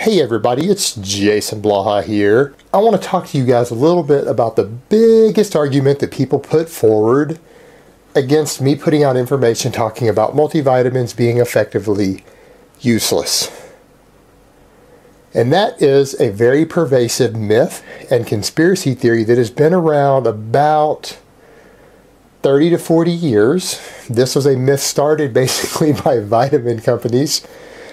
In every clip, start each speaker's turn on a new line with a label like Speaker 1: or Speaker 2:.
Speaker 1: Hey everybody, it's Jason Blaha here. I want to talk to you guys a little bit about the biggest argument that people put forward against me putting out information talking about multivitamins being effectively useless. And that is a very pervasive myth and conspiracy theory that has been around about 30 to 40 years. This was a myth started basically by vitamin companies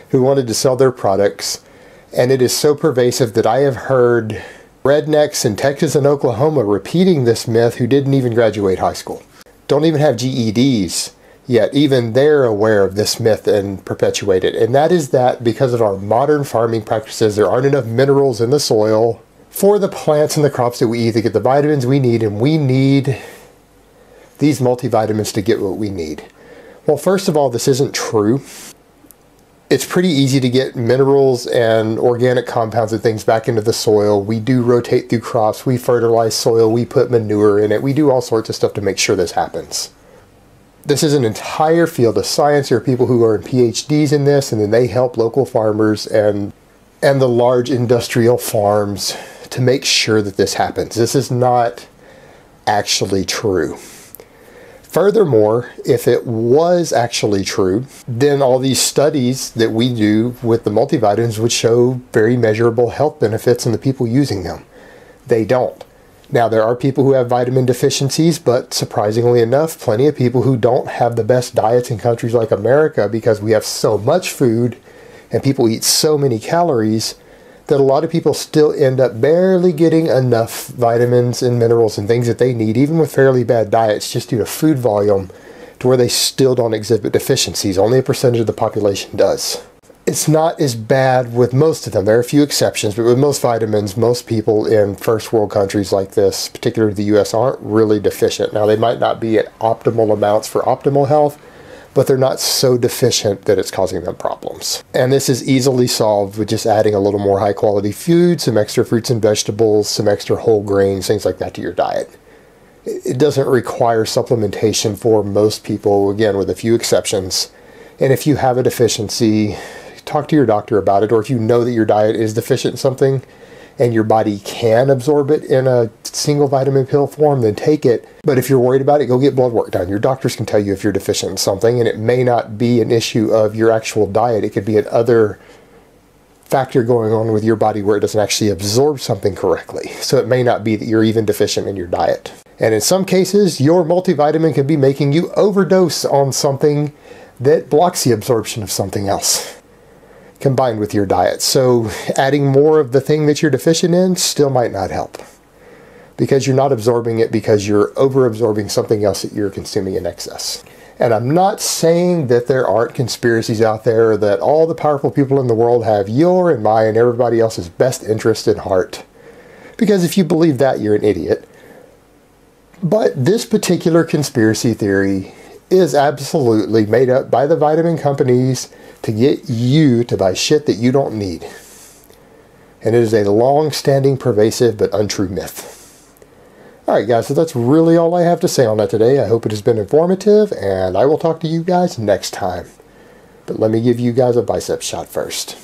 Speaker 1: who wanted to sell their products. And it is so pervasive that I have heard rednecks in Texas and Oklahoma repeating this myth who didn't even graduate high school. Don't even have GEDs, yet even they're aware of this myth and perpetuate it. And that is that because of our modern farming practices, there aren't enough minerals in the soil for the plants and the crops that we eat to get the vitamins we need, and we need these multivitamins to get what we need. Well, first of all, this isn't true. It's pretty easy to get minerals and organic compounds and things back into the soil. We do rotate through crops, we fertilize soil, we put manure in it, we do all sorts of stuff to make sure this happens. This is an entire field of science. There are people who are in PhDs in this, and then they help local farmers and the large industrial farms to make sure that this happens. This is not actually true. Furthermore, if it was actually true, then all these studies that we do with the multivitamins would show very measurable health benefits in the people using them. They don't. Now, there are people who have vitamin deficiencies, but surprisingly enough, plenty of people who don't have the best diets in countries like America because we have so much food and people eat so many calories that a lot of people still end up barely getting enough vitamins and minerals and things that they need, even with fairly bad diets, just due to food volume, to where they still don't exhibit deficiencies. Only a percentage of the population does. It's not as bad with most of them. There are a few exceptions, but with most vitamins, most people in first world countries like this, particularly the US, aren't really deficient. Now, they might not be at optimal amounts for optimal health, but they're not so deficient that it's causing them problems. And this is easily solved with just adding a little more high quality food, some extra fruits and vegetables, some extra whole grains, things like that to your diet. It doesn't require supplementation for most people, again, with a few exceptions. And if you have a deficiency, talk to your doctor about it, or if you know that your diet is deficient in something and your body can absorb it in a single vitamin pill form, then take it. But if you're worried about it, go get blood work done. Your doctors can tell you if you're deficient in something, and it may not be an issue of your actual diet. It could be another factor going on with your body where it doesn't actually absorb something correctly. So it may not be that you're even deficient in your diet. And in some cases, your multivitamin can be making you overdose on something that blocks the absorption of something else combined with your diet. So adding more of the thing that you're deficient in still might not help, because you're not absorbing it because you're over-absorbing something else that you're consuming in excess. And I'm not saying that there aren't conspiracies out there, that all the powerful people in the world have your and my and everybody else's best interest at heart. Because if you believe that, you're an idiot. But this particular conspiracy theory is absolutely made up by the vitamin companies to get you to buy shit that you don't need. And it is a long-standing, pervasive, but untrue myth. Alright guys, so that's really all I have to say on that today. I hope it has been informative, and I will talk to you guys next time. But let me give you guys a bicep shot first.